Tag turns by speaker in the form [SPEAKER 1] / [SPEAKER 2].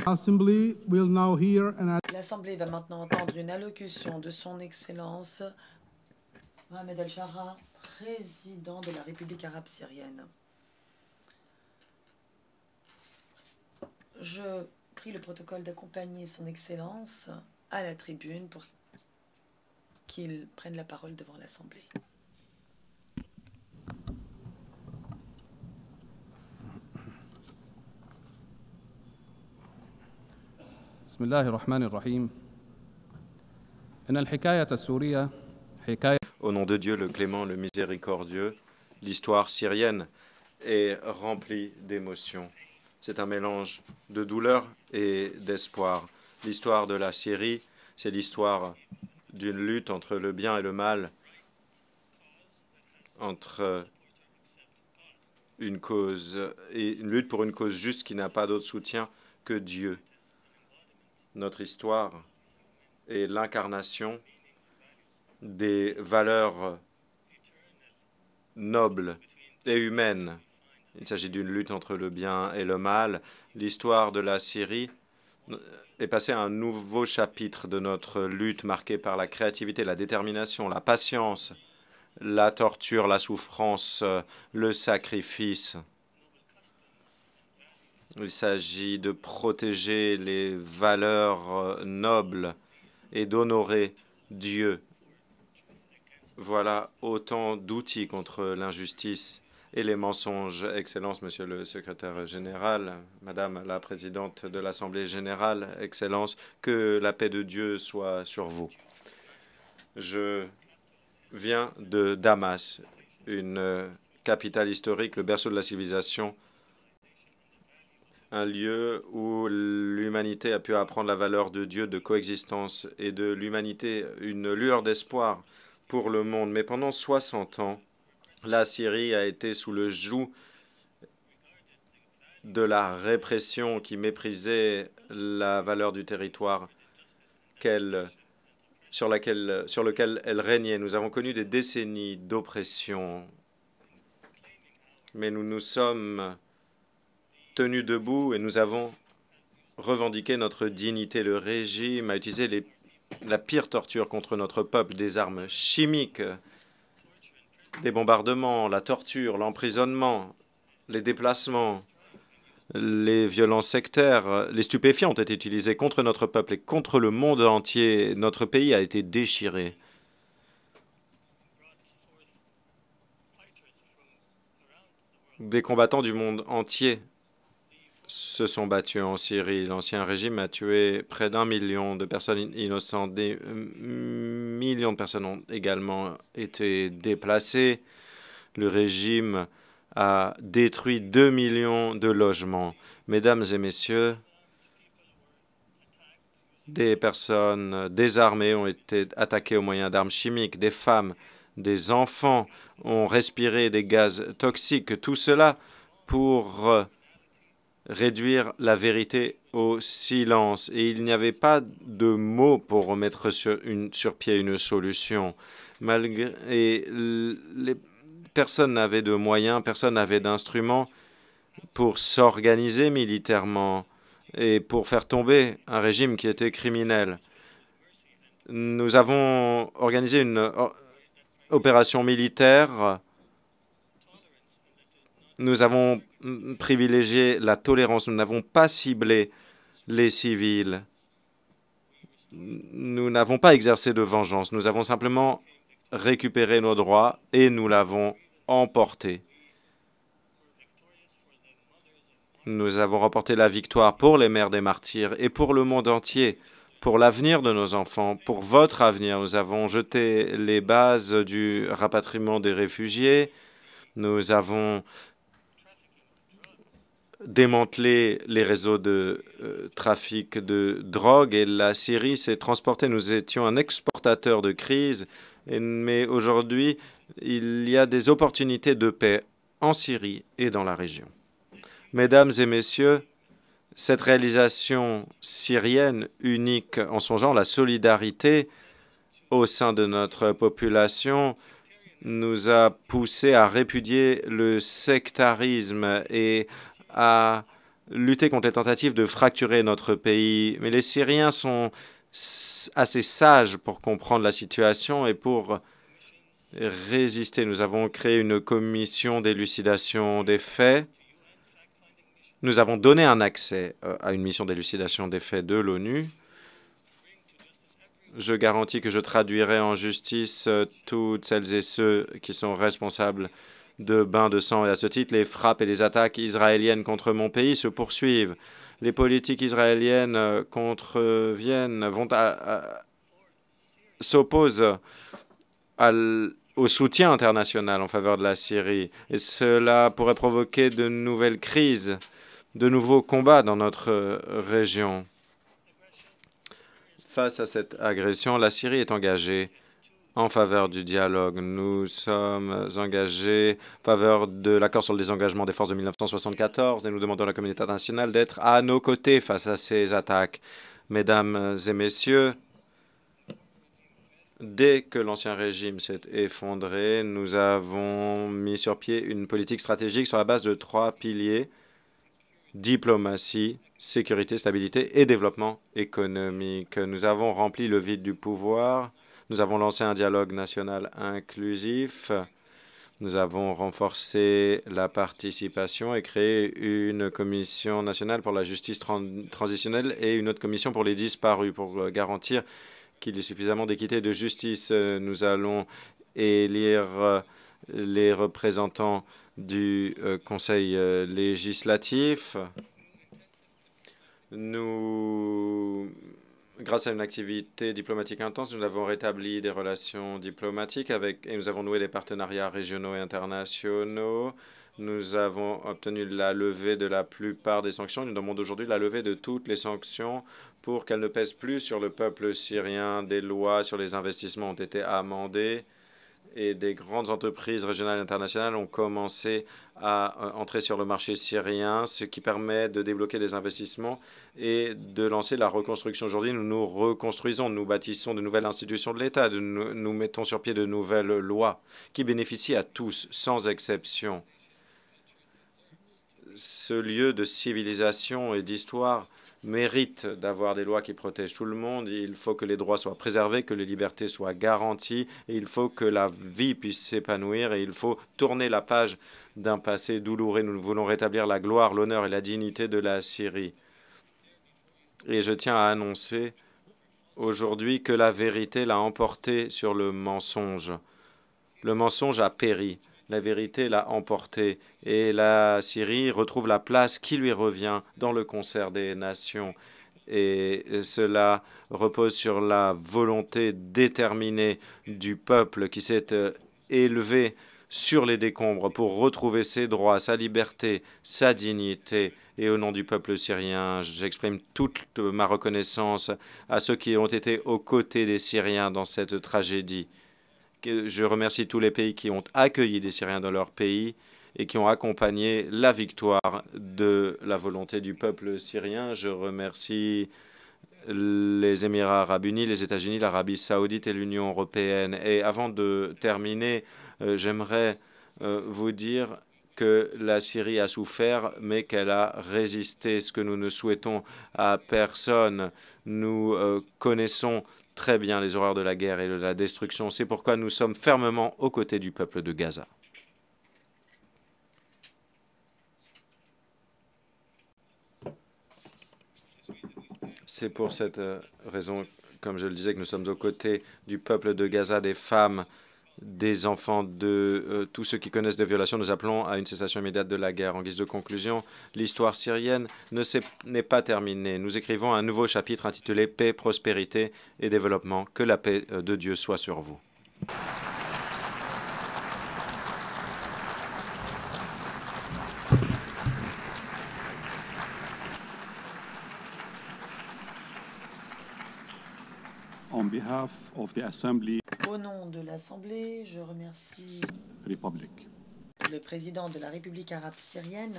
[SPEAKER 1] L'Assemblée va maintenant entendre une allocution de son Excellence Mohamed El-Shara, président de la République arabe syrienne. Je prie le protocole d'accompagner son Excellence à la tribune pour qu'il prenne la parole devant l'Assemblée.
[SPEAKER 2] بسم الله الرحمن الرحيم إن الحكاية السورية حكاية.
[SPEAKER 3] Au nom de Dieu, le clément, le miséricordieux, l'histoire syrienne est remplie d'émotions. C'est un mélange de douleur et d'espoir. L'histoire de la Syrie, c'est l'histoire d'une lutte entre le bien et le mal, entre une cause et une lutte pour une cause juste qui n'a pas d'autre soutien que Dieu. Notre histoire est l'incarnation des valeurs nobles et humaines. Il s'agit d'une lutte entre le bien et le mal. L'histoire de la Syrie est passée à un nouveau chapitre de notre lutte marquée par la créativité, la détermination, la patience, la torture, la souffrance, le sacrifice. Il s'agit de protéger les valeurs nobles et d'honorer Dieu. Voilà autant d'outils contre l'injustice et les mensonges. Excellence, Monsieur le Secrétaire général, Madame la Présidente de l'Assemblée générale, Excellence, que la paix de Dieu soit sur vous. Je viens de Damas, une capitale historique, le berceau de la civilisation, un lieu où l'humanité a pu apprendre la valeur de Dieu, de coexistence et de l'humanité, une lueur d'espoir pour le monde. Mais pendant 60 ans, la Syrie a été sous le joug de la répression qui méprisait la valeur du territoire sur lequel elle régnait. Nous avons connu des décennies d'oppression, mais nous nous sommes tenus debout et nous avons revendiqué notre dignité. Le régime a utilisé la pire torture contre notre peuple, des armes chimiques, des bombardements, la torture, l'emprisonnement, les déplacements, les violences sectaires, les stupéfiants ont été utilisés contre notre peuple et contre le monde entier. Notre pays a été déchiré. Des combattants du monde entier se sont battus en Syrie. L'ancien régime a tué près d'1 million de personnes innocentes. Des millions de personnes ont également été déplacées. Le régime a détruit 2 millions de logements. Mesdames et messieurs, des personnes désarmées ont été attaquées au moyen d'armes chimiques. Des femmes, des enfants ont respiré des gaz toxiques. Tout cela pour réduire la vérité au silence. Et il n'y avait pas de mots pour remettre sur pied une solution. Personne n'avait de moyens, personne n'avait d'instruments pour s'organiser militairement et pour faire tomber un régime qui était criminel. Nous avons organisé une opération militaire. Nous avons privilégié la tolérance. Nous n'avons pas ciblé les civils. Nous n'avons pas exercé de vengeance. Nous avons simplement récupéré nos droits et nous l'avons emporté. Nous avons remporté la victoire pour les mères des martyrs et pour le monde entier, pour l'avenir de nos enfants, pour votre avenir. Nous avons jeté les bases du rapatriement des réfugiés. Nous avons démantelé les réseaux de trafic de drogue et la Syrie s'est transportée. Nous étions un exportateur de crise, mais aujourd'hui, il y a des opportunités de paix en Syrie et dans la région. Mesdames et messieurs, cette réalisation syrienne unique en son genre, la solidarité au sein de notre population, nous a poussé à répudier le sectarisme et à lutter contre les tentatives de fracturer notre pays. Mais les Syriens sont assez sages pour comprendre la situation et pour résister. Nous avons créé une commission d'élucidation des faits. Nous avons donné un accès à une mission d'élucidation des faits de l'ONU. Je garantis que je traduirai en justice toutes celles et ceux qui sont responsables de bains de sang. Et à ce titre, les frappes et les attaques israéliennes contre mon pays se poursuivent. Les politiques israéliennes contreviennent, s'opposent au soutien international en faveur de la Syrie. Et cela pourrait provoquer de nouvelles crises, de nouveaux combats dans notre région. Face à cette agression, la Syrie est engagée en faveur du dialogue. Nous sommes engagés en faveur de l'accord sur le désengagement des forces de 1974 et nous demandons à la communauté internationale d'être à nos côtés face à ces attaques. Mesdames et messieurs, dès que l'ancien régime s'est effondré, nous avons mis sur pied une politique stratégique sur la base de 3 piliers: diplomatie, sécurité, stabilité et développement économique. Nous avons rempli le vide du pouvoir. Nous avons lancé un dialogue national inclusif. Nous avons renforcé la participation et créé une commission nationale pour la justice transitionnelle et une autre commission pour les disparus pour garantir qu'il y ait suffisamment d'équité et de justice. Nous allons élire les représentants du Conseil législatif. Grâce à une activité diplomatique intense, nous avons rétabli des relations diplomatiques et nous avons noué des partenariats régionaux et internationaux. Nous avons obtenu la levée de la plupart des sanctions. Nous demandons aujourd'hui la levée de toutes les sanctions pour qu'elles ne pèsent plus sur le peuple syrien. Des lois sur les investissements ont été amendées et des grandes entreprises régionales et internationales ont commencé à entrer sur le marché syrien, ce qui permet de débloquer des investissements et de lancer la reconstruction. Aujourd'hui, nous nous reconstruisons, nous bâtissons de nouvelles institutions de l'État, nous mettons sur pied de nouvelles lois qui bénéficient à tous, sans exception. Ce lieu de civilisation et d'histoire mérite d'avoir des lois qui protègent tout le monde. Il faut que les droits soient préservés, que les libertés soient garanties, et il faut que la vie puisse s'épanouir, et il faut tourner la page d'un passé douloureux. Nous voulons rétablir la gloire, l'honneur et la dignité de la Syrie. Et je tiens à annoncer aujourd'hui que la vérité l'a emporté sur le mensonge. Le mensonge a péri. La vérité l'a emporté et la Syrie retrouve la place qui lui revient dans le concert des nations. Et cela repose sur la volonté déterminée du peuple qui s'est élevé sur les décombres pour retrouver ses droits, sa liberté, sa dignité. Et au nom du peuple syrien, j'exprime toute ma reconnaissance à ceux qui ont été aux côtés des Syriens dans cette tragédie. Je remercie tous les pays qui ont accueilli des Syriens dans leur pays et qui ont accompagné la victoire de la volonté du peuple syrien. Je remercie les Émirats arabes unis, les États-Unis, l'Arabie saoudite et l'Union européenne. Et avant de terminer, j'aimerais vous dire que la Syrie a souffert, mais qu'elle a résisté, ce que nous ne souhaitons à personne. Nous connaissons très bien les horreurs de la guerre et de la destruction. C'est pourquoi nous sommes fermement aux côtés du peuple de Gaza. C'est pour cette raison, comme je le disais, que nous sommes aux côtés du peuple de Gaza, des femmes, des enfants, de tous ceux qui connaissent des violations. Nous appelons à une cessation immédiate de la guerre. En guise de conclusion, l'histoire syrienne n'est pas terminée. Nous écrivons un nouveau chapitre intitulé « Paix, prospérité et développement ». Que la paix de Dieu soit sur vous.
[SPEAKER 4] On behalf of the Assembly
[SPEAKER 1] Au nom de l'Assemblée, je remercie
[SPEAKER 4] Republic.
[SPEAKER 1] le président de la République arabe syrienne